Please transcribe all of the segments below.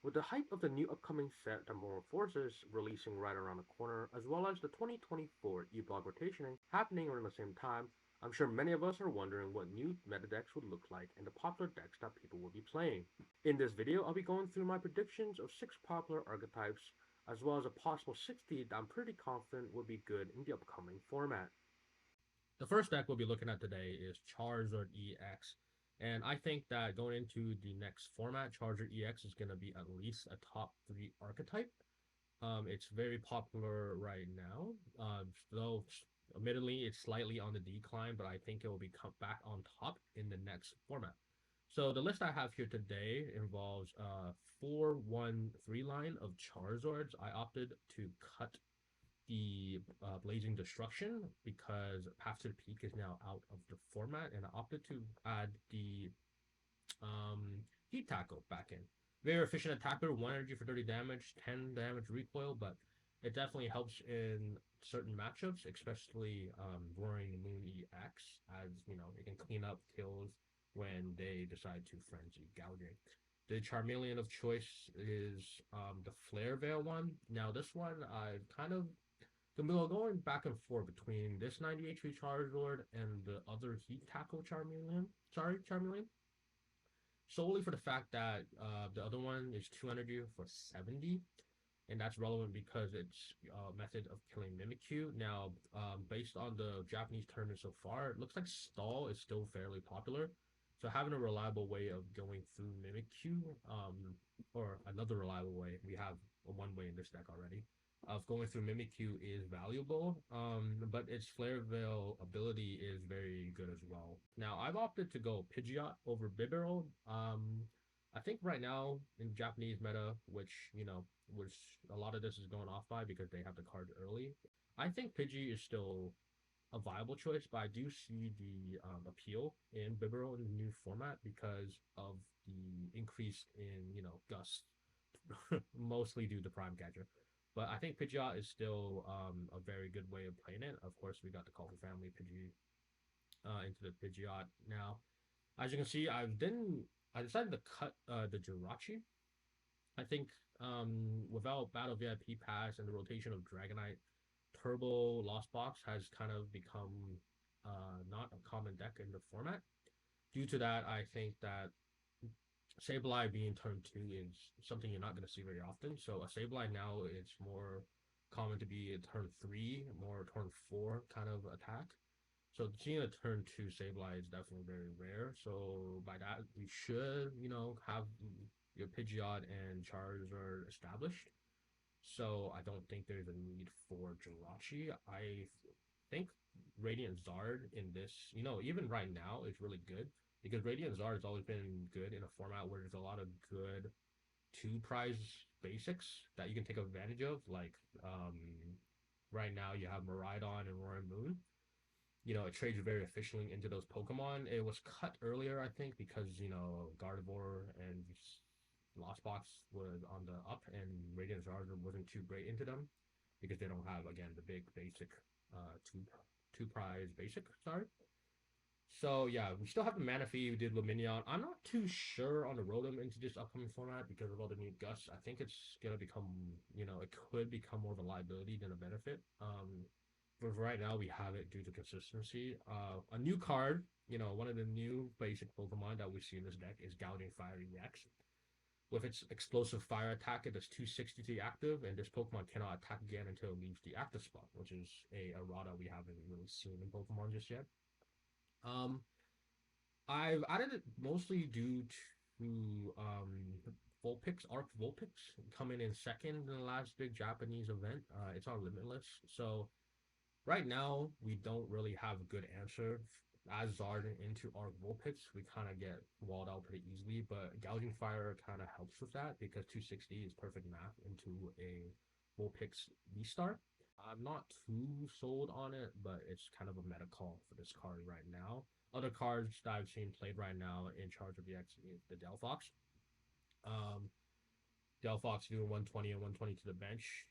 With the hype of the new upcoming set Temporal Forces releasing right around the corner, as well as the 2024 E-Block rotationing happening around the same time, I'm sure many of us are wondering what new meta decks would look like and the popular decks that people will be playing. In this video, I'll be going through my predictions of 6 popular archetypes, as well as a possible 60 that I'm pretty confident would be good in the upcoming format. The first deck we'll be looking at today is Charizard EX. And I think that going into the next format, Charizard EX is going to be at least a top 3 archetype. It's very popular right now, though admittedly it's slightly on the decline, but I think it will be come back on top in the next format. So the list I have here today involves 4-1-3 line of Charizards. I opted to cut the Blazing Destruction because Path to the Peak is now out of the format, and I opted to add the Heat Tackle back in. Very efficient attacker, 1 energy for 30 damage, 10 damage recoil, but it definitely helps in certain matchups, especially Roaring Moon EX, as you know, it can clean up kills when they decide to frenzy gouging. The Charmeleon of choice is the Flare Veil one. Now, this one I've kind of going back and forth between this 90 HP Charizard and the other Heat Tackle Charmeleon. Sorry, Charmeleon. Solely for the fact that the other one is 2 energy for 70, and that's relevant because it's a method of killing Mimikyu. Now, based on the Japanese tournament so far, it looks like Stall is still fairly popular. So having a reliable way of going through Mimikyu, or another reliable way, we have a one way in this deck already, of going through Mimikyu is valuable, but its Flare Veil ability is very good as well. Now, I've opted to go Pidgeot over Bibarel. I think right now in Japanese meta, which a lot of this is going off by because they have the card early, I think Pidgey is still a viable choice, but I do see the appeal in Bibarel in the new format because of the increase in, Gust, mostly due to Prime Catcher. But I think Pidgeot is still a very good way of playing it. Of course, we got the Call family Pidgey into the Pidgeot. Now, as you can see, I decided to cut the Jirachi. I think without Battle VIP Pass and the rotation of Dragonite, Turbo Lost Box has kind of become not a common deck in the format. Due to that, I think that Sableye being turn 2 is something you're not going to see very often. So a Sableye now it's more common to be a turn 3, more turn 4 kind of attack. So seeing a turn 2 Sableye is definitely very rare. So by that, we should, have your Pidgeot and Charizard established. So I don't think there's a need for Jirachi. I think Radiant Zard in this, even right now is really good because Radiant Zard has always been good in a format where there's a lot of good 2 prize basics that you can take advantage of. Like right now you have Miraidon and Roaring Moon. It trades very efficiently into those Pokemon. It was cut earlier, I think, because Gardevoir and Lost Box was on the up, and Radiant Charizard wasn't too great into them because they don't have again the big basic two prize basic. Sorry. So yeah, we still have the Manaphy. We did Luminion. I'm not too sure on the Rotom into this upcoming format because of all the new gusts. I think it's gonna become, it could become more of a liability than a benefit. But right now we have it due to consistency. A new card, one of the new basic Pokemon that we see in this deck is Gouging Fire EX. With its explosive fire attack, it is 263 active, and this Pokemon cannot attack again until it leaves the active spot, which is a errata we haven't really seen in Pokemon just yet. Um, I've added it mostly due to Vulpix, Arc Vulpix, coming in second in the last big Japanese event. It's on Limitless, so right now we don't really have a good answer. As Zard into Arc Vulpix, we kind of get walled out pretty easily, but Gouging Fire kind of helps with that because 260 is perfect math into a Vulpix V-Star. I'm not too sold on it, but it's kind of a meta call for this card right now. Other cards that I've seen played right now in charge of the X is the Delphox. Um, Delphox doing 120 and 120 to the bench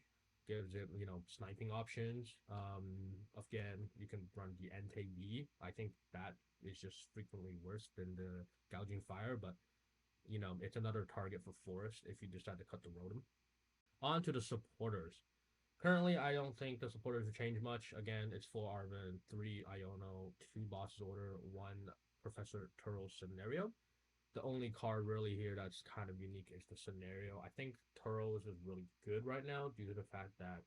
gives it, sniping options. Again, you can run the NTV. I think that is just frequently worse than the Gouging Fire, but it's another target for Forest if you decide to cut the Rotom. On to the supporters. Currently, I don't think the supporters have changed much. Again, it's 4 Arven, 3 Iono, 2 Boss's Order, 1 Professor Turtle scenario. The only card really here that's kind of unique is the scenario. I think Turtles is really good right now due to the fact that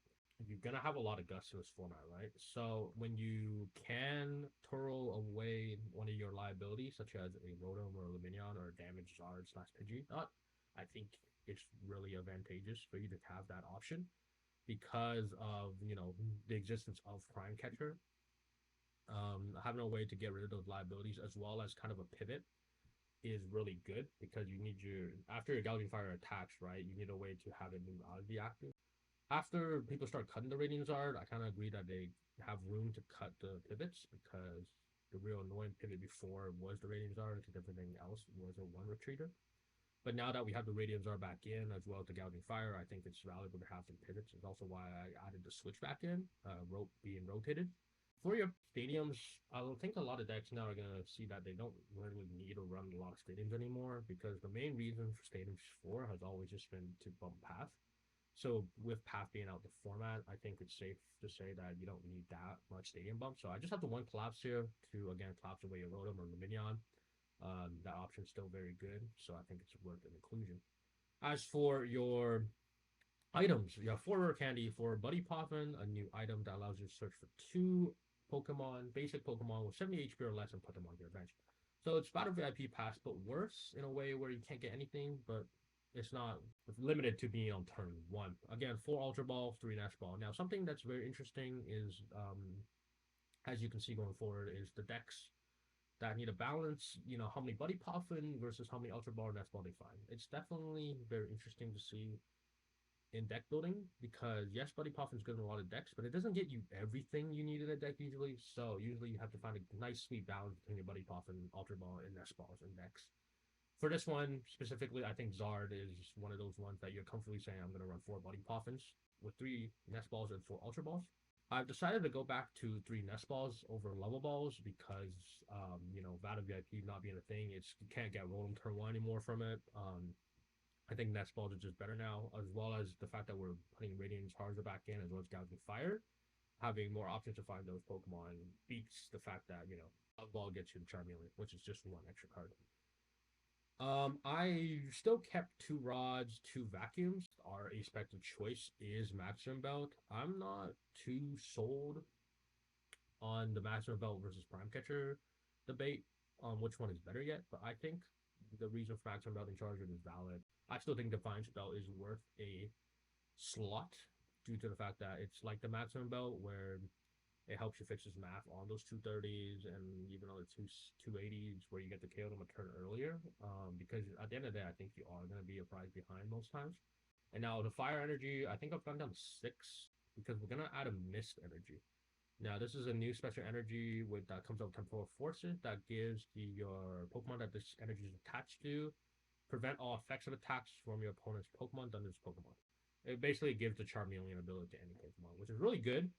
you're gonna have a lot of guts in this format, right? So when you can Turtle away one of your liabilities, such as a Rotom or a Luminion or a Damage Zard slash Pidgeot, I think it's really advantageous for you to have that option because of the existence of Prime Catcher. Having a way to get rid of those liabilities as well as kind of a pivot is really good because you need your after your Gouging Fire attacks, right? You need a way to have it move out of the active. After people start cutting the Radiant Zard, I kind of agree that they have room to cut the pivots because the real annoying pivot before was the Radiant Zard and everything else was a one retreater. But now that we have the Radiant Zard back in as well as the Gouging Fire, I think it's valuable to have some pivots. It's also why I added the switch back in, being rotated. For your stadiums, I think a lot of decks now are going to see that they don't really need to run a lot of stadiums anymore because the main reason for Stadiums 4 has always just been to bump Path. So with Path being out the format, I think it's safe to say that you don't need that much stadium bump. So I just have the one collapse here to, again, collapse away your Rotom or Luminion. That option's still very good, so I think it's worth an inclusion. As for your items, you have 4 rare candy for Buddy Poffin, a new item that allows you to search for 2 Pokemon, basic Pokemon with 70 HP or less, and put them on your bench. So it's Battle VIP Pass, but worse in a way where you can't get anything, but it's not limited to being on turn 1. Again, 4 Ultra Ball, 3 Nash Ball. Now, something that's very interesting is, as you can see going forward, is the decks that need a balance, how many Buddy Poffin versus how many Ultra Ball and Nest Ball they find. It's definitely very interesting to see in deck building because yes, Buddy Poffin's good in a lot of decks, but it doesn't get you everything you need in a deck usually. So usually you have to find a nice sweet balance between your Buddy Poffin, Ultra Ball, and Nest Balls in decks. For this one specifically, I think Zard is one of those ones that you're comfortably saying I'm going to run 4 Buddy Poffins with 3 Nest Balls and 4 Ultra Balls. I've decided to go back to 3 Nest Balls over Level Balls because, Vada VIP not being a thing, you can't get Rotom turn 1 anymore from it. I think Nest Balls are just better now, as well as the fact that we're putting Radiant Charizard back in, as well as Gouging Fire. Having more options to find those Pokemon beats the fact that, Level Ball gets you the Charmeleon, which is just 1 extra card. I still kept 2 rods, 2 vacuums. Our expected choice is Maximum Belt. I'm not too sold on the Maximum Belt versus Prime Catcher debate on which one is better yet, but I think the reason for Maximum Belt and Charizard is valid. I still think Defiance Belt is worth a slot due to the fact that it's like the Maximum Belt where it helps you fix his math on those 230s and even on the 280s where you get to KO them a turn earlier. Because at the end of the day, I think you are going to be a prize behind most times. And now the fire energy, I think I've gone down to 6 because we're going to add a mist energy. Now this is a new special energy that comes up with Temporal Forces that gives your Pokemon that this energy is attached to prevent all effects of attacks from your opponent's Pokemon done to this Pokemon. It basically gives the Charmeleon ability to any Pokemon, which is really good.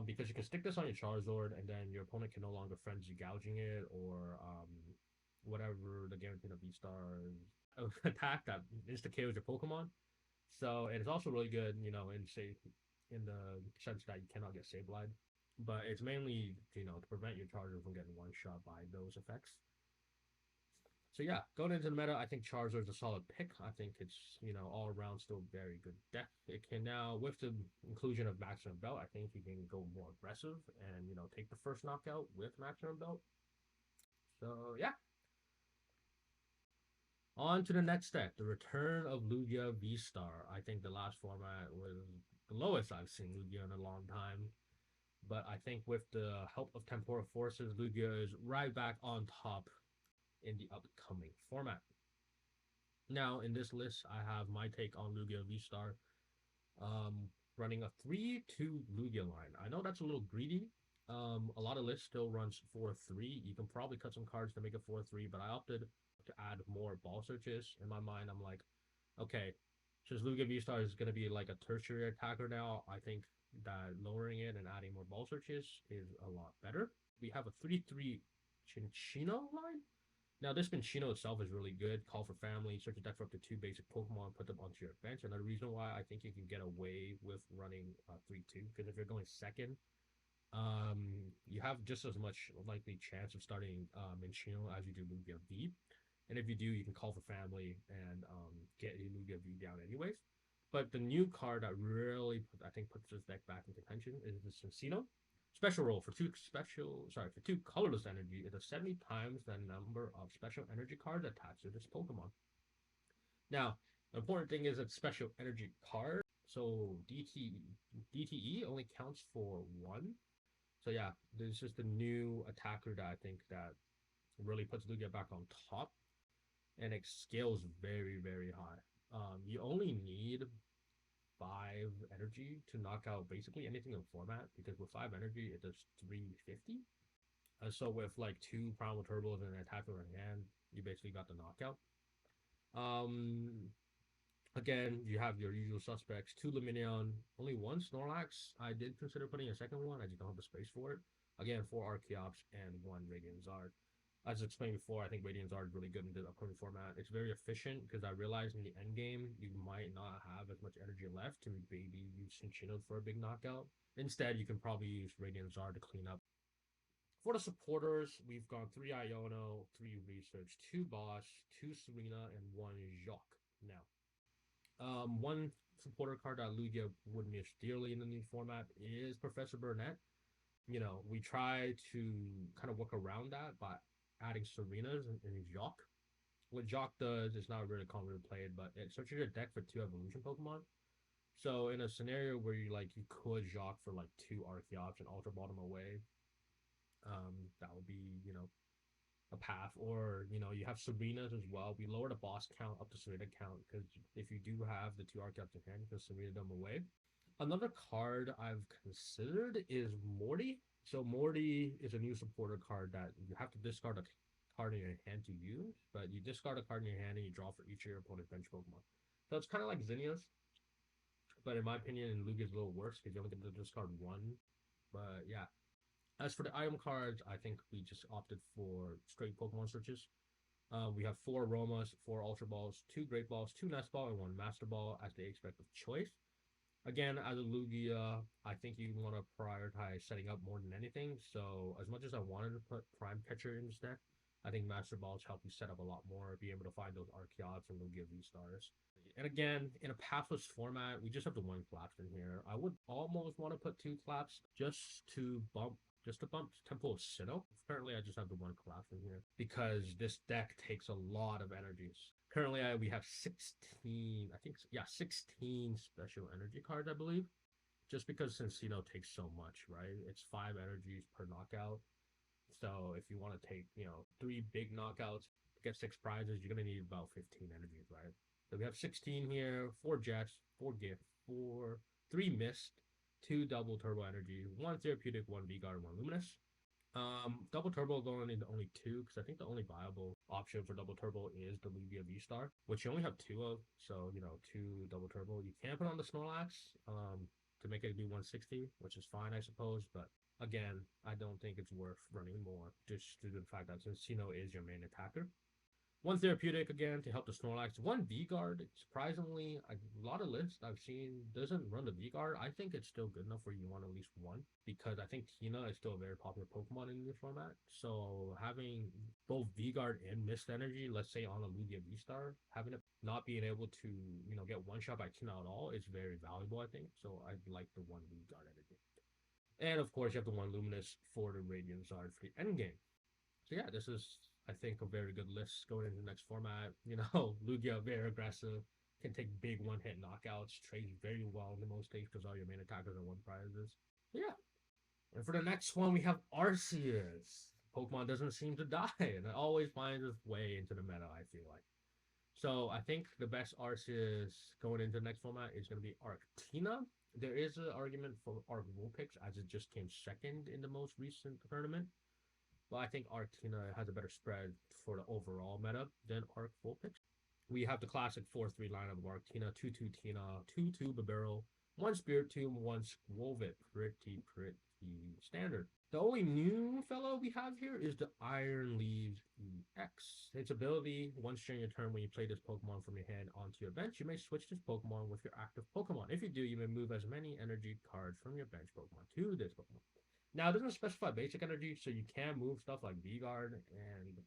Because you can stick this on your Charizard, and then your opponent can no longer frenzy gouging it or whatever the guarantee of V-Stars attack that insta KOs your Pokemon. So it's also really good, in the sense that you cannot get Sableye, but it's mainly to prevent your Charizard from getting one shot by those effects. So yeah, going into the meta, I think Charizard is a solid pick. I think it's, all around still very good deck. It can now, with the inclusion of Maximum Belt, I think you can go more aggressive and, take the first knockout with Maximum Belt. So yeah. On to the next deck, the return of Lugia VSTAR. I think the last format was the lowest I've seen Lugia in a long time. But I think with the help of Temporal Forces, Lugia is right back on top in the upcoming format. Now, in this list, I have my take on Lugia V-Star, running a 3-2 Lugia line. I know that's a little greedy. A lot of lists still runs 4-3. You can probably cut some cards to make it 4-3, but I opted to add more ball searches. In my mind, I'm like, okay, since Lugia V-Star is going to be like a tertiary attacker now, I think that lowering it and adding more ball searches is a lot better. We have a 3-3 Chinchino line. Now, this Minccino itself is really good. Call for family, search a deck for up to 2 basic Pokemon, put them onto your bench. Another reason why I think you can get away with running 3-2, because if you're going second, you have just as much likely chance of starting Minccino as you do Lugia V. And if you do, you can call for family and get a Lugia V down anyways. But the new card that really, I think, puts this deck back in contention is the Cincino. Special role for two colorless energy, it does 70 times the number of special energy cards attached to this Pokemon. Now, the important thing is that special energy card, so DTE only counts for one. So yeah, this is the new attacker that I think that really puts Lugia back on top, and it scales very, very high. You only need 5 energy to knock out basically anything in format, because with 5 energy it does 350. So with like 2 primal turbos and an attacker in hand, you basically got the knockout. Um, Again, you have your usual suspects: 2 Lumineon, only 1 Snorlax. I did consider putting a second one, I just don't have the space for it. Again, 4 Archeops and 1 Radiant Zard. As explained before, I think Radiant Zard is really good in the upcoming format. It's very efficient because I realized in the end game you might not have as much energy left to maybe use Cinccino for a big knockout. Instead, you can probably use Radiant Zard to clean up. For the supporters, we've gone 3 Iono, 3 Research, 2 Boss, 2 Serena, and 1 Jacques. Now, one supporter card that Lugia would miss dearly in the new format is Professor Burnett. We try to kind of work around that by adding Serenas and Jacques. What Jacques does is not really commonly played, but it searches your deck for 2 evolution Pokemon. So in a scenario where you could Jacques for like 2 Archeops and Ultra Ball them away, that would be a path. Or you have Serenas as well. We lower the boss count up to Serena count, because if you do have the 2 Archeops in hand, you can Serena them away. Another card I've considered is Morty. So Morty is a new supporter card that you have to discard a card in your hand to use, but you discard a card in your hand and you draw for each of your opponent's bench Pokemon. So it's kind of like Zinnia's, but in my opinion, in Lugia's a little worse because you only get to discard one. But yeah. As for the item cards, I think we just opted for straight Pokemon searches. We have 4 Aromas, 4 Ultra Balls, 2 Great Balls, 2 Nest Ball, and 1 Master Ball as the expected choice. Again, as a Lugia, I think you want to prioritize setting up more than anything. So as much as I wanted to put Prime Catcher in this deck, I think Master Balls help you set up a lot more, be able to find those Archeops and Lugia V-Stars. And again, in a pathless format, we just have the 1 Collapse in here. I would almost want to put 2 Collapse just to bump Temporal Sinnoh. Currently, I just have the 1 Collapse in here because this deck takes a lot of energies. Currently, we have 16, I think, yeah, 16 special energy cards, I believe. Just because Cincino takes so much, right? It's 5 energies per knockout. So if you want to take, 3 big knockouts, get 6 prizes, you're going to need about 15 energies, right? So we have 16 here, 4 Jets, 4 Gift, 3 Mist, 2 double turbo energy, 1 therapeutic, 1 V-Guard, 1 Luminous. Double turbo going into only 2, because I think the only viable option for double turbo is the Lugia V-Star, which you only have 2 of. So 2 double turbo. You can put on the Snorlax to make it do 160, which is fine, I suppose. But again, I don't think it's worth running more, just due to the fact that Cincino is your main attacker. 1 therapeutic again to help the Snorlax. 1 V-Guard. Surprisingly, a lot of lists I've seen doesn't run the V-Guard. I think it's still good enough where you want at least one, because I think Tina is still a very popular Pokemon in this format. So having both V-Guard and Mist Energy, let's say on a Lugia V-Star, having it not being able to get one shot by Tina at all is very valuable, I think. So I like the 1 V-Guard energy. And of course, you have the 1 Luminous for the Radiant Zard for the end game. So yeah, this is, I think, a very good list going into the next format. Lugia, very aggressive, can take big one-hit knockouts, trades very well in the most stages because all your main attackers are 1 prizes. So yeah. And for the next one, we have Arceus. Pokemon doesn't seem to die, and it always finds its way into the meta, I feel like. So I think the best Arceus going into the next format is going to be ArcTina. There is an argument for Arc Vulpix, as it just came second in the most recent tournament. But I think ArcTina has a better spread for the overall meta than Arc Vulpix. We have the classic 4-3 lineup of ArcTina, 2-2 Tina, 2-2 Babero, 1 Spirit Tomb, 1 Squolvet. Pretty standard. The only new fellow we have here is the Iron Leaves EX. Its ability, once during your turn when you play this Pokemon from your hand onto your bench, you may switch this Pokemon with your active Pokemon. If you do, you may move as many energy cards from your bench Pokemon to this Pokemon. Now, it doesn't specify basic energy, so you can move stuff like V-Guard and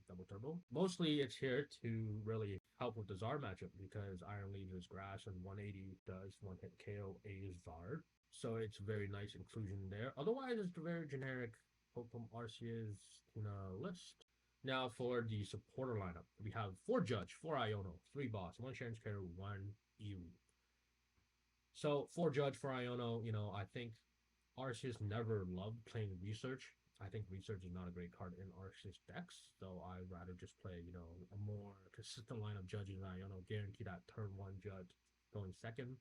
Double Turbo. Mostly, it's here to really help with the Zard matchup because Iron Leaves is grass and 180 does one hit KO a Zard. So it's very nice inclusion there. Otherwise, it's a very generic Pokemon Arceus list. Now, for the supporter lineup, we have 4 Judge, 4 Iono, 3 Boss, 1 Chance Carrier, 1 Eevee. So, 4 Judge, 4 Iono, I think Arceus never loved playing Research. I think Research is not a great card in Arceus decks, so I'd rather just play, a more consistent line of Judges and Iono, guarantee that turn 1 Judge going second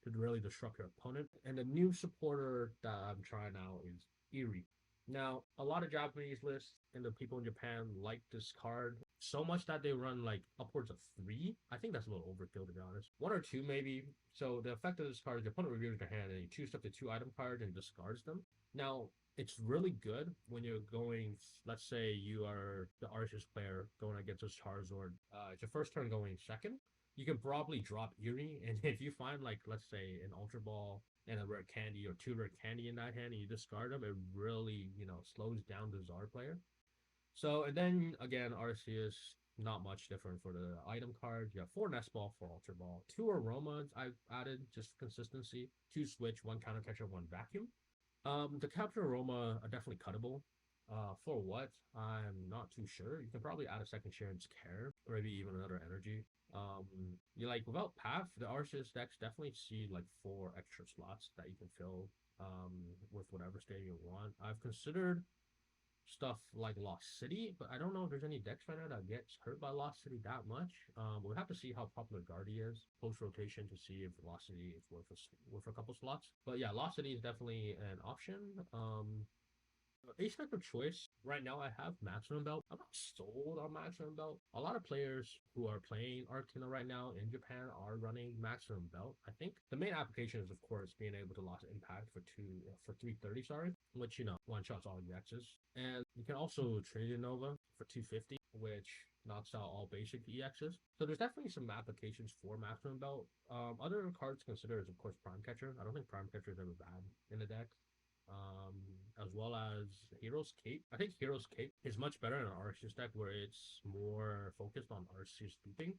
to really disrupt your opponent. And the new supporter that I'm trying out is Eerie. Now, a lot of Japanese lists and the people in Japan like this card so much that they run like upwards of 3. I think that's a little overkill, to be honest. 1 or 2 maybe. So the effect of this card is your opponent reveals your hand and you choose up to 2 item cards and discards them. Now, it's really good when you're going, let's say you are the Arceus player going against this Charizard. It's your first turn going second. You can probably drop Eerie, and if you find, like, let's say an Ultra Ball and a rare candy or 2 rare candy in that hand and you discard them, it really, slows down the Zard player. So, and then again, Arceus, not much different for the item cards. You have 4 Nest Ball, 4 Ultra Ball, 2 Aromas I've added just for consistency, 2 Switch, 1 Counter Catcher, 1 Vacuum. The Capture Aroma are definitely cuttable. For what? I'm not too sure. You can probably add a second Sharon's Care, or maybe even another energy. You like without Path, the Arceus decks definitely see like 4 extra slots that you can fill with whatever state you want. I've considered stuff like Lost City, but I don't know if there's any decks right now that gets hurt by Lost City that much. We'll have to see how popular Guardy is post rotation to see if Lost City is worth a couple slots. But yeah, Lost City is definitely an option. Aspect of choice right now, I have Maximum Belt. I'm not sold on Maximum Belt. A lot of players who are playing ArcTina right now in Japan are running Maximum Belt. I think the main application is, of course, being able to lost impact for 330, sorry, which one shots all EXs, and you can also trade Nova for 250, which knocks out all basic EXs. So there's definitely some applications for Maximum Belt. Other cards considered is, of course, Prime Catcher. I don't think Prime Catcher is ever bad in the deck. As well as Hero's Cape. I think Hero's Cape is much better in an Arceus deck where it's more focused on Arceus looping,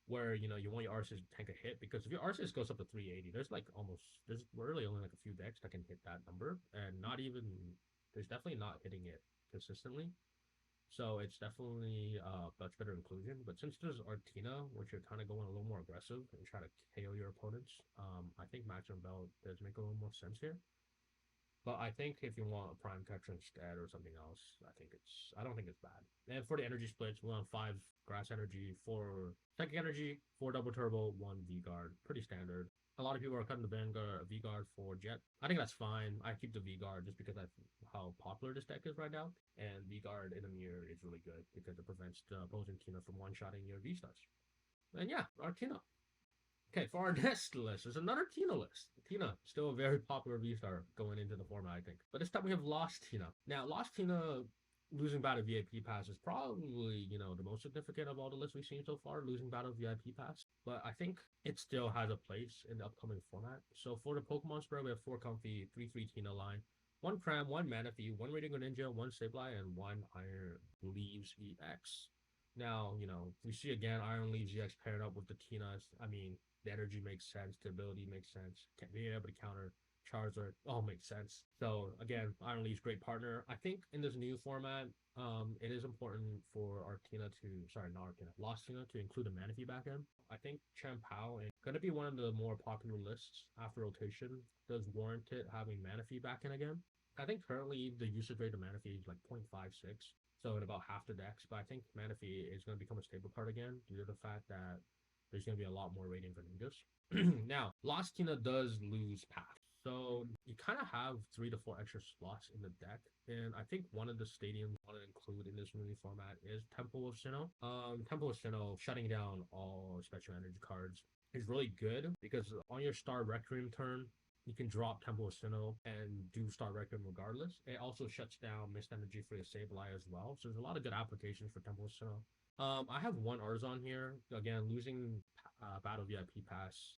where you want your Arceus to tank a hit, because if your Arceus goes up to 380, there's really only like a few decks that can hit that number, and there's definitely not hitting it consistently. So it's definitely a much better inclusion. But since there's ArcTina, which you're kind of going a little more aggressive and try to KO your opponents, I think Maximum Belt does make a little more sense here. But I think if you want a Prime Catcher instead or something else, I don't think it's bad. And for the energy splits, we're on 5 Grass Energy, 4 Psychic Energy, 4 Double Turbo, 1 V-Guard. Pretty standard. A lot of people are cutting the Vanguard V-Guard for Jet. I think that's fine. I keep the V-Guard just because of how popular this deck is right now. And V-Guard in a mirror is really good because it prevents the opposing Tina from one-shotting your V-Stars. And yeah, ArcTina. Okay, for our next list, there's another Tina list. Tina, still a very popular V-Star going into the format, I think. But this time we have LostTina. Now, LostTina losing Battle VIP Pass is probably, the most significant of all the lists we've seen so far, losing Battle VIP Pass. But I think it still has a place in the upcoming format. So for the Pokemon spread, we have 4 Comfy, 3-3 Tina line, 1 Cram, 1 Manaphy, 1 Radiant Ninja, 1 Sableye, and 1 Iron Leaves EX. Now, we see again Iron Leaves EX paired up with the Tinas. I mean, the energy makes sense, the ability makes sense, being able to counter Charizard all makes sense. So again, Iron Leaf's great partner. I think in this new format, it is important for LostTina to include a Manaphy backend. I think Chien-Pao is going to be one of the more popular lists after rotation. Does warrant it having Manaphy backend again. I think currently the usage rate of Manaphy is like 0.56. So in about half the decks, but I think Manaphy is going to become a staple card again due to the fact that there's going to be a lot more rating for ninjas. Now, LostTina does lose Path. So you kind of have 3 to 4 extra slots in the deck, and I think one of the stadiums I want to include in this movie format is Temple of Sinnoh. Temple of Sinnoh shutting down all special energy cards is really good because on your Star Requiem turn, you can drop Temple of Sinnoh and do Star Requiem regardless. It also shuts down Mist Energy for your Sableye as well. So there's a lot of good applications for Temple of Sinnoh. I have one Arzon here. Again, losing Battle VIP Pass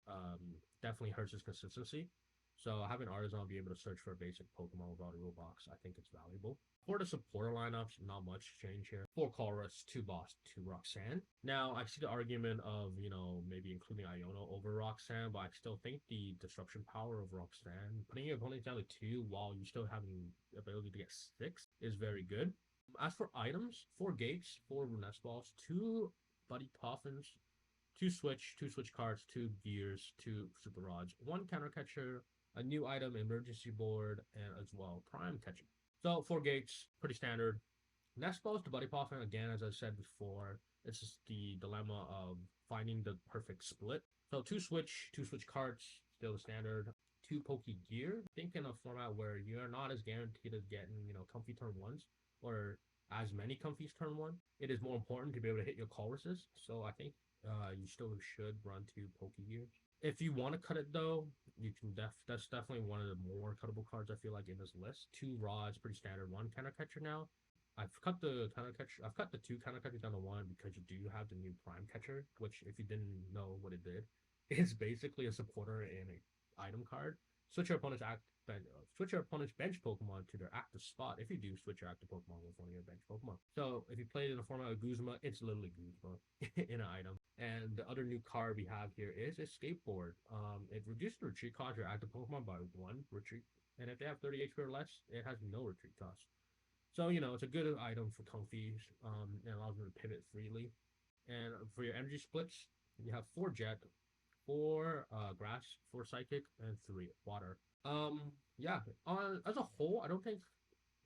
definitely hurts his consistency. So having Arzon be able to search for a basic Pokemon without a rule box, I think it's valuable. For the supporter lineups, not much change here. 4 Colress, 2 Boss, 2 Roxanne. Now, I see the argument of, maybe including Iono over Roxanne, but I still think the disruption power of Roxanne, putting your opponent down to 2 while you still having the ability to get 6 is very good. As for items, 4 Gates, 4 Nest Balls, 2 Buddy Poffins, 2 Switch cards, 2 Gears, 2 Super Rods, 1 Counter Catcher, a new item, Emergency Board, and as well, Prime Catcher. So 4 Gates, pretty standard. Nest Balls to Buddy Poffin, again, as I said before, it's just the dilemma of finding the perfect split. So 2 Switch cards, still the standard. 2 Poke Gear. Think in a format where you're not as guaranteed as getting, comfy turn 1s or as many comfies turn 1. It is more important to be able to hit your call resist. So I think you still should run 2 Poke Gears. If you want to cut it though, you can that's definitely one of the more cuttable cards I feel like in this list. 2 Rods, pretty standard. 1 Counter Catcher now. I've cut the counter catcher. I've cut the 2 counter catchers down to 1 because you do have the new Prime Catcher, which, if you didn't know what it did, is basically a supporter and an item card. Switch your opponent's switch your opponent's bench Pokemon to their active spot. If you do, switch your active Pokemon with one of your bench Pokemon. So if you play it in the format of Guzma, it's literally Guzma in an item. And the other new card we have here is a Skateboard. It reduces the retreat cost of your active Pokemon by 1 retreat, and if they have 30 HP or less, it has no retreat cost. So, it's a good item for comfies, and allows them to pivot freely. And for your energy splits, you have 4 Jet, 4 Grass, 4 Psychic, and 3 Water. Yeah, as a whole, I don't think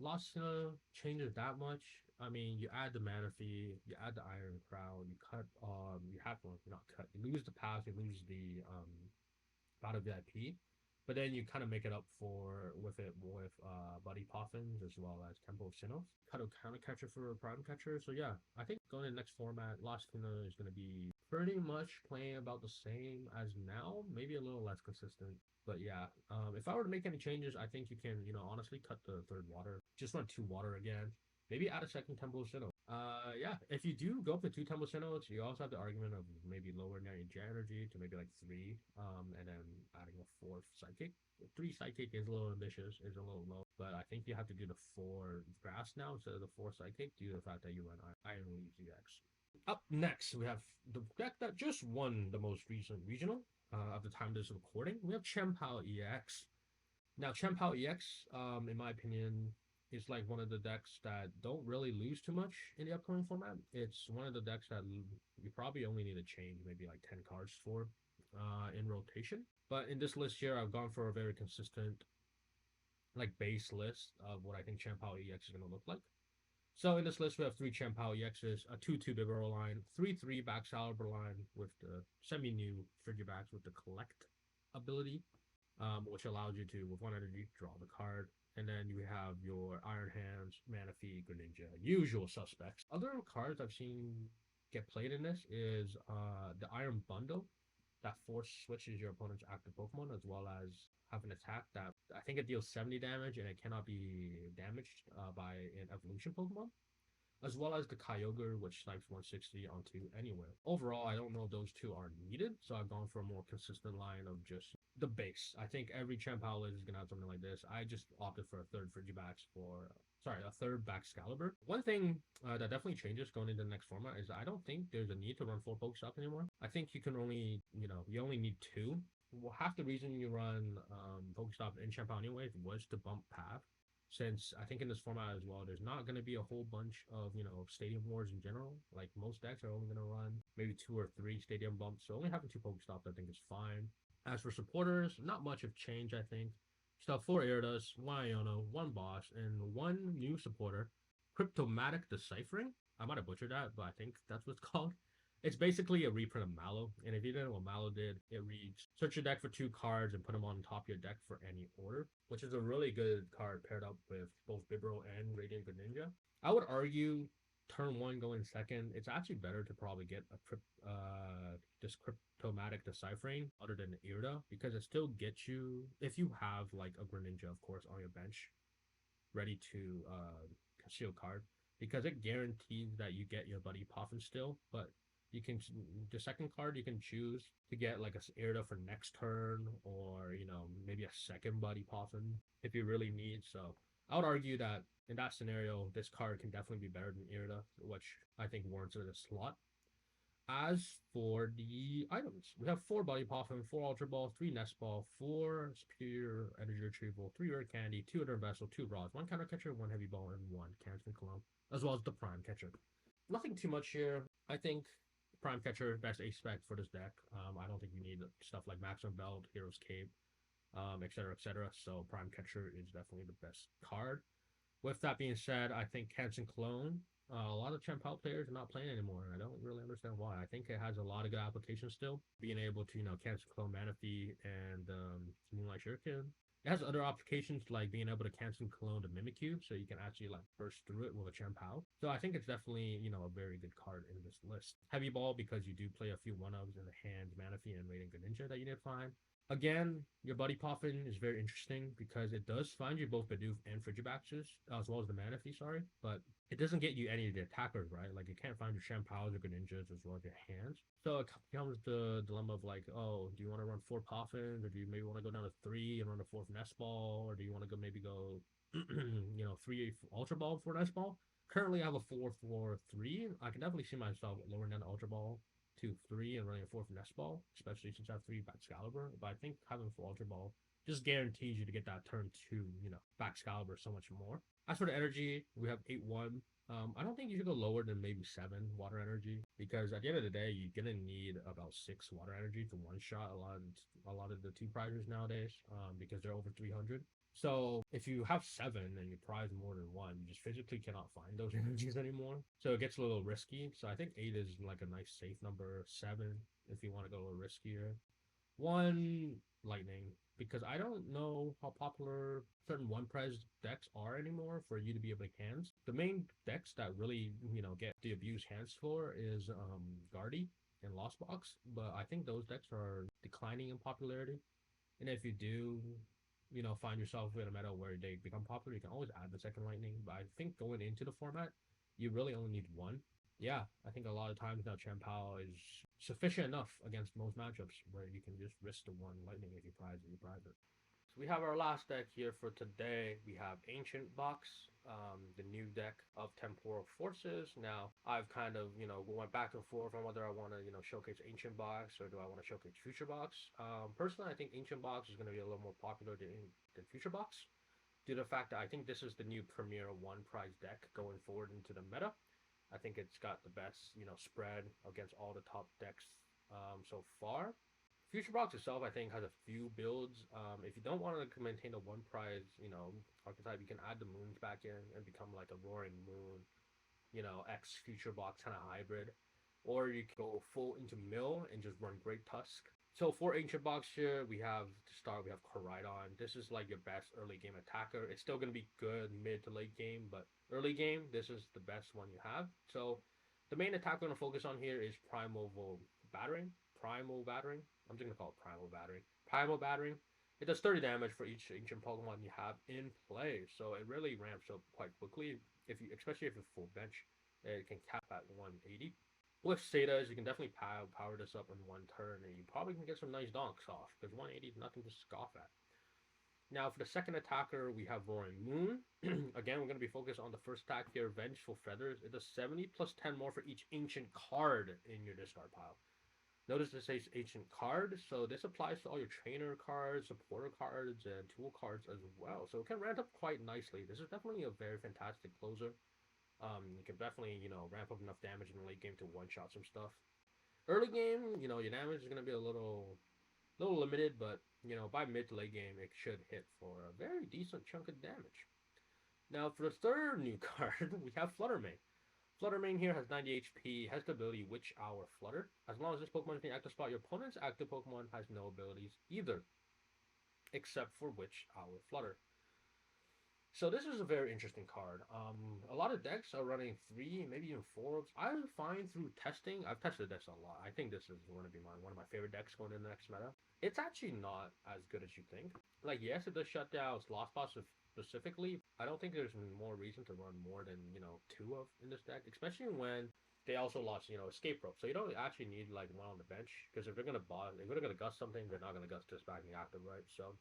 LostTina changes that much. I mean, you add the mana fee, you add the Iron Crown, you cut, you have one, not cut, you lose the pass, you lose the Battle VIP. But then you kind of make it up for with Buddy Poffins as well as Temple of Sinnoh. Cut a counter catcher for a prime catcher. So yeah, I think going to the next format, LostTina is going to be pretty much playing about the same as now, maybe a little less consistent. But yeah, if I were to make any changes, I think you can, honestly cut the 3rd water. Just run 2 water again. Maybe add a 2nd Temple of Sinnoh. Yeah, if you do go up to 2 Temple of Sinnoh, you also have the argument of maybe lowering your Jet energy to maybe like 3, and then adding a 4th Psychic. 3 Psychic is a little ambitious, is a little low, but I think you have to do the 4 Grass now instead of the 4 Psychic due to the fact that you run Iron Leaf EX. Up next, we have the deck that just won the most recent regional at the time of this recording. We have Chien-Pao EX. Now, Chien-Pao EX, in my opinion, is like one of the decks that don't really lose too much in the upcoming format. It's one of the decks that you probably only need to change maybe like 10 cards for in rotation. But in this list here, I've gone for a very consistent like base list of what I think Chien-Pao EX is going to look like. So in this list, we have 3 Chien-Pao EXs, a 2/2 Bibarel line, 3/3 Baxcalibur line with the semi-new Frigibax with the Collect ability, which allows you to, with 1 energy, draw the card. And then you have your Iron Hands, Manaphy, Greninja, usual suspects. Other cards I've seen get played in this is the Iron Bundle that force switches your opponent's active Pokemon, as well as have an attack that I think it deals 70 damage and it cannot be damaged by an evolution Pokemon. As well as the Kyogre, which snipes 160 onto anywhere. Overall, I don't know if those 2 are needed, so I've gone for a more consistent line of just the base. I think every Chien-Pao is going to have something like this. I just opted for a 3rd Frigibax a 3rd Baxcalibur. One thing that definitely changes going into the next format is I don't think there's a need to run 4 Pokestops anymore. I think you can only, you only need 2. Well, half the reason you run Pokestop in Chien-Pao anyways was to bump path. Since I think in this format as well, there's not going to be a whole bunch of, Stadium Wars in general. Like, most decks are only going to run maybe 2 or 3 Stadium bumps. So only having 2 Pokestops, I think, is fine. As for supporters, not much of change, I think. Still 4 Gyarados, 1 Iono, 1 Boss, and 1 new supporter, Cryptomatic Deciphering. I might have butchered that, but I think that's what it's called. It's basically a reprint of Mallow, and if you didn't know what Mallow did, it reads search your deck for 2 cards and put them on top of your deck for any order, which is a really good card paired up with both Bibro and Radiant Greninja. I would argue turn one going second, it's actually better to probably get this cryptomatic deciphering other than Irida because it still gets you if you have like a Greninja, of course, on your bench ready to conceal card because it guarantees that you get your buddy Poffin still, but you can the second card you can choose to get like a Irida for next turn or maybe a second buddy Poffin if you really need. So I would argue that in that scenario, this card can definitely be better than Irida, which I think warrants it a slot. As for the items, we have 4 Body Poffin, 4 Ultra Ball, 3 Nest Ball, 4 Superior Energy Retrieval, 3 Rare Candy, 2 Inner Vessel, 2 Rods, 1 Counter Catcher, 1 Heavy Ball, and 1 Cancer Cologne, as well as the Prime Catcher. Nothing too much here. I think Prime Catcher, best ace spec for this deck. I don't think you need stuff like Maximum Belt, Hero's Cape, etc., etc. So Prime Catcher is definitely the best card. With that being said, I think Cancer Clone, a lot of Chien-Pao players are not playing anymore, and I don't really understand why. I think it has a lot of good applications still. Being able to, Cancer Clone Manaphy and Moonlight Shuriken. It has other applications like being able to cancel clone to Mimikyu, so you can actually like burst through it with a Chien-Pao. So I think it's definitely, a very good card in this list. Heavy Ball because you do play a few one-ups in the hand, Manaphy and Radiant Greninja that you need to find. Again, your Buddy Poffin is very interesting because it does find you both Bidoof and Frigibaxes, as well as the Manaphy, sorry, but it doesn't get you any of the attackers, right? Like, it can't find your Chien-Paos or Greninjas as well as your hands. So it becomes the dilemma of, like, oh, do you want to run 4 Poffins, or do you maybe want to go down to 3 and run a 4th Nest Ball, or do you want to go 3 Ultra Ball, 4 Nest Ball? Currently, I have a 4-4-3. I can definitely see myself lowering down the Ultra Ball 2-3 and running a 4th Nest Ball, especially since I have 3 Excalibur. But I think having 4 Ultra Ball just guarantees you to get that turn 2, Excalibur so much more. As for the energy, we have 8-1. I don't think you should go lower than maybe 7 water energy because at the end of the day, you're gonna need about 6 water energy to one shot a lot of the 2 prizes nowadays because they're over 300. So if you have 7 and you prize more than 1, you just physically cannot find those energies anymore. So it gets a little risky. So I think 8 is like a nice safe number. 7 if you want to go a little riskier. 1 lightning because I don't know how popular certain one prize decks are anymore for you to be able to hands. The main decks that really get the abused hands for is Guardy and Lost Box, but I think those decks are declining in popularity. And if you do, find yourself in a meta where they become popular, you can always add the second lightning. But I think going into the format, you really only need 1. Yeah, I think a lot of times now Chien-Pao is sufficient enough against most matchups where you can just risk the 1 lightning if you prize it, you prize it. So we have our last deck here for today. We have Ancient Box, the new deck of Temporal Forces. Now, I've kind of, went back and forth on whether I want to, showcase Ancient Box or do I want to showcase Future Box. Personally, I think Ancient Box is going to be a little more popular than Future Box due to the fact that I think this is the new premier 1 prize deck going forward into the meta. I think it's got the best, spread against all the top decks so far. Future Box itself, I think, has a few builds. If you don't want to maintain the 1 prize, archetype, you can add the moons back in and become like a Roaring Moon, X Future Box kind of hybrid. Or you can go full into mill and just run Great Tusk. So for Ancient Box here, we have to start, we have Koraidon. This is like your best early game attacker. It's still going to be good mid to late game, but early game, this is the best one you have. So the main attack we're going to focus on here is Primal Battering. Primal Battering. I'm just going to call it Primal Battering. Primal Battering. It does 30 damage for each ancient Pokemon you have in play. So it really ramps up quite quickly, especially if it's full bench. It can cap at 180. With Setas, you can definitely power this up in 1 turn, and you probably can get some nice donks off, because 180 is nothing to scoff at. Now, for the second attacker, we have Roaring Moon. Again, we're going to be focused on the first attack here, Vengeful Feathers. It does 70 plus 10 more for each ancient card in your discard pile. Notice this says ancient card, so this applies to all your trainer cards, supporter cards, and tool cards as well. So it can ramp up quite nicely. This is definitely a very fantastic closer. You can definitely, ramp up enough damage in the late game to one-shot some stuff. Early game, your damage is going to be a little limited, but, by mid to late game, it should hit for a very decent chunk of damage. Now, for the third new card, we have Fluttermane. Flutter Mane here has 90 HP, has the ability Witch Hour Flutter. As long as this Pokemon is in the active spot, your opponent's active Pokemon has no abilities either, except for Witch Hour Flutter. So this is a very interesting card. A lot of decks are running 3, maybe even 4. I find through testing, I've tested this a lot. I think this is going to be one of my favorite decks going in the next meta. It's actually not as good as you think. Like, yes, it does shut down Lost Boss specifically. I don't think there's more reason to run more than, 2 of in this deck, especially when they also lost, Escape Rope. So you don't actually need, like, one on the bench, because if they're going to gust something, they're not going to gust this back in the active, right? So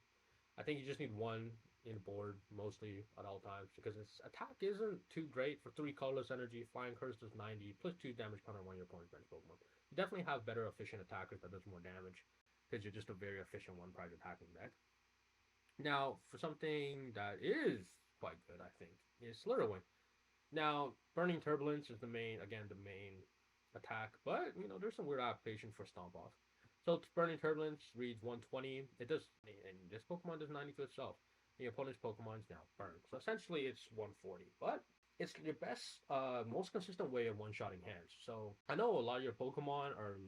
I think you just need one in board mostly at all times because its attack isn't too great for 3 colorless energy. Flying Curse does 90 plus 2 damage counter on one of your opponent's bench Pokemon. You definitely have better efficient attackers that does more damage because you're just a very efficient one prize attacking deck. Now, for something that is quite good, I think, is Slitherwing. Now, Burning Turbulence is the main attack, but there's some weird application for Stomp Off. So Burning Turbulence reads 120. It does, and this Pokemon does 90 to itself. The opponent's Pokemon is now burned. So essentially, it's 140. But it's your best, most consistent way of one-shotting hands. So I know a lot of your Pokemon are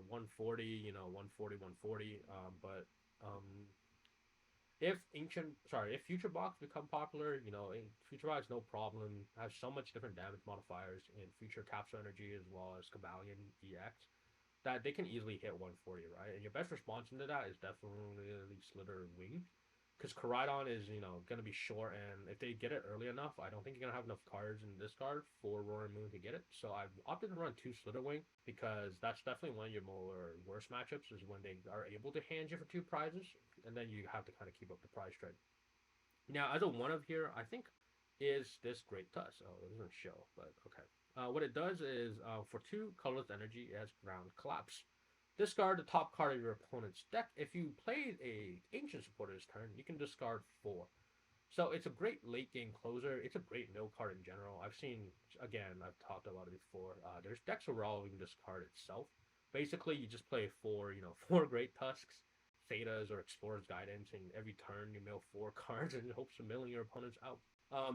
140, 140, 140. But if Future Box become popular, Future Box no problem. Has so much different damage modifiers in Future Capsule Energy as well as Cavalion EX that they can easily hit 140, right? And your best response into that is definitely Slither Wing. Because Koraidon is, going to be short, and if they get it early enough, I don't think you're going to have enough cards in this card for Roaring Moon to get it. So I've opted to run 2 Slitherwing, because that's definitely one of your more worst matchups, is when they are able to hand you for 2 prizes, and then you have to kind of keep up the prize trade. Now, as a one of here, I think is this Great Tusk. Oh, it doesn't show, but okay. What it does is, for 2 colorless energy, it has Ground Collapse. Discard the top card of your opponent's deck. If you played a Ancient Supporter's turn, you can discard 4. So it's a great late game closer. It's a great mill card in general. I've talked about it before. There's decks revolving this card itself. Basically, you just play 4, 4 Great Tusks, Thetas, or Explorer's Guidance, and every turn you mill 4 cards in hopes of milling your opponents out.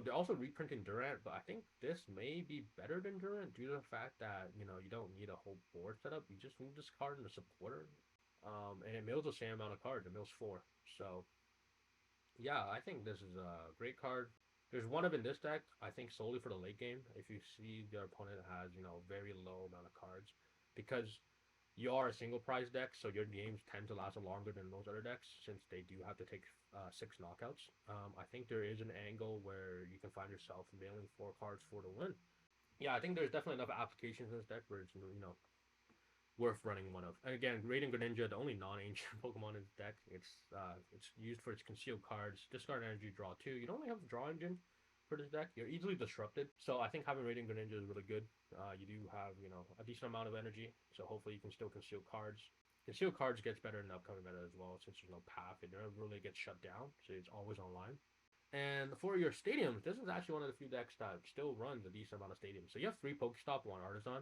They're also reprinting Durant, but I think this may be better than Durant due to the fact that you don't need a whole board setup. You just move this card in the supporter, and it mills the same amount of cards. It mills 4. So yeah, I think this is a great card. There's one of in this deck, I think solely for the late game. If you see your opponent has very low amount of cards, because you are a single prize deck, so your games tend to last longer than those other decks since they do have to take 6 knockouts. I think there is an angle where you can find yourself mailing 4 cards for the win. Yeah, I think there's definitely enough applications in this deck where it's worth running one of. And again, Radiant Greninja, the only non-ancient Pokemon in this deck. It's used for its concealed cards, discard energy, draw 2. You don't really have the draw engine for this deck. You're easily disrupted. So I think having Radiant Greninja is really good. You do have, a decent amount of energy. So hopefully you can still conceal cards. Conceal cards gets better in the upcoming meta as well, since there's no path. It never really gets shut down. So it's always online. And for your stadiums, this is actually one of the few decks that still runs a decent amount of stadiums. So you have 3 Pokestop, 1 Artisan.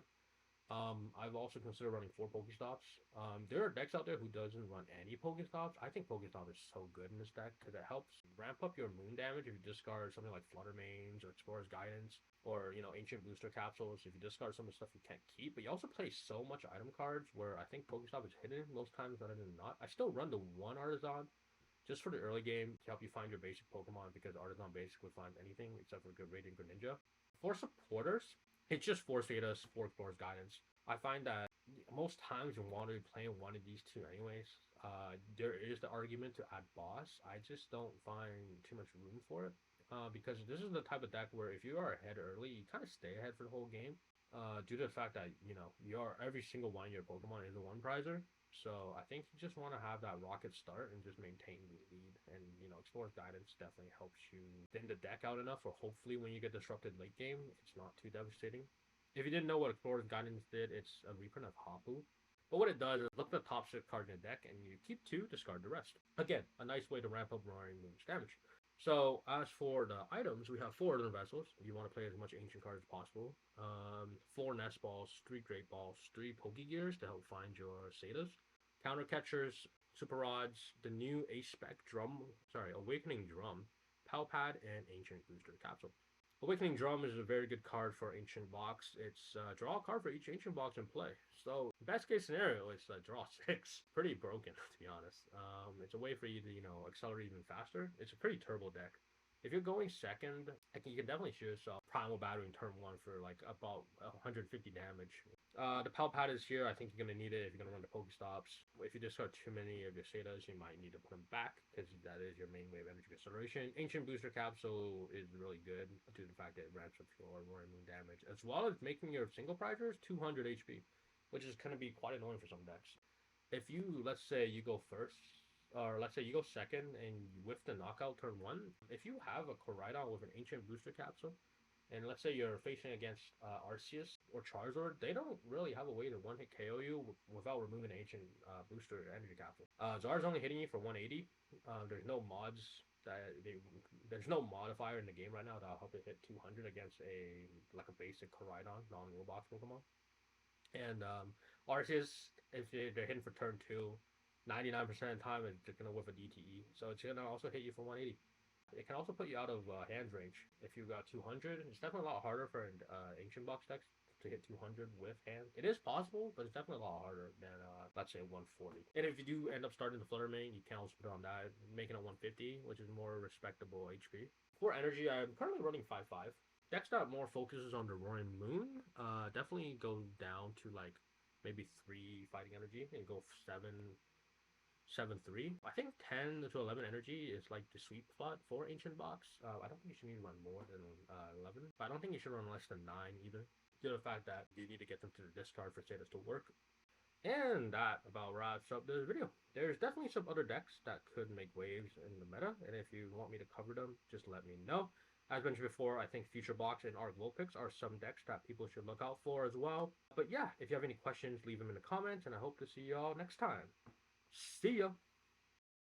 I've also considered running 4 Pokestops. There are decks out there who doesn't run any Pokestops. I think Pokestop is so good in this deck because it helps ramp up your moon damage if you discard something like Flutter Manes or Explorer's Guidance or Ancient Booster Capsules. If you discard some of the stuff you can't keep, but you also play so much item cards where I think Pokestop is hidden most times rather than not. I still run the 1 Artisan just for the early game to help you find your basic Pokemon because Artisan basically finds anything except for good Radiant Greninja. For supporters, it's just 4 Thetas, 4 Explorer's Guidance. I find that most times you want to be playing one of these 2 anyways. There is the argument to add boss. I just don't find too much room for it. Because this is the type of deck where if you are ahead early, you kind of stay ahead for the whole game. Due to the fact that, every single one of your Pokemon is a 1 prizer. So I think you just want to have that rocket start and just maintain the lead. And, Explorer's Guidance definitely helps you thin the deck out enough, or hopefully when you get disrupted late game, it's not too devastating. If you didn't know what Explorer's Guidance did, it's a reprint of Hapu. But what it does is look at the top 6 cards in the deck, and you keep 2, discard the rest. Again, a nice way to ramp up Roaring Moon's damage. So as for the items, we have 4 Earthen Vessels. You want to play as much ancient cards as possible. 4 Nest Balls, 3 Great Balls, 3 Pokegears to help find your Setas. Counter Catchers, Super Rods, the new Awakening Drum, Pal Pad, and Ancient Booster Capsule. Awakening Drum is a very good card for Ancient Box. It's draw a card for each Ancient Box in play. So best case scenario is draw 6. Pretty broken to be honest. It's a way for you to accelerate even faster. It's a pretty turbo deck. If you're going second, I think you can definitely shoot yourself Primal Battery in turn 1 for like about 150 damage. The Pal Pad is here. I think you're going to need it if you're going to run the Pokestops. If you discard too many of your Setas, you might need to put them back because that is your main way of energy acceleration. Ancient Booster Capsule is really good due to the fact that it ramps up your Roaring Moon damage, as well as making your single prizers 200 HP, which is going to be quite annoying for some decks. If you, let's say, you go first, or let's say you go second and you whiff the knockout turn 1, if you have a Koraidon with an Ancient Booster Capsule, and let's say you're facing against Arceus or Charizard, they don't really have a way to one-hit KO you without removing an Ancient Booster Energy Capsule. Zar's only hitting you for 180. There's no mods there's no modifier in the game right now that'll help it hit 200 against a basic Koraidon non-Roblox Pokemon. And Arceus, if they're hitting for turn 2, 99% of the time it's just gonna whiff a DTE, so it's gonna also hit you for 180. It can also put you out of hand range if you got 200. It's definitely a lot harder for Ancient Box decks to hit 200 with hand. It is possible, but it's definitely a lot harder than, let's say, 140. And if you do end up starting the Flutter Mane, you can also put on that, making it 150, which is more respectable HP. For energy, I'm currently running 5-5. Decks that more focuses on the Roaring Moon definitely go down to like maybe 3 fighting energy and go 7-3. I think 10 to 11 energy is like the sweet spot for Ancient Box. I don't think you should need to run more than 11, but I don't think you should run less than 9 either, due to the fact that you need to get them to the discard for status to work. And that about wraps up this video. There's definitely some other decks that could make waves in the meta, and if you want me to cover them, just let me know. As mentioned before, I think Future Box and Arc Vulpix are some decks that people should look out for as well. But yeah, if you have any questions, leave them in the comments, and I hope to see you all next time. See ya!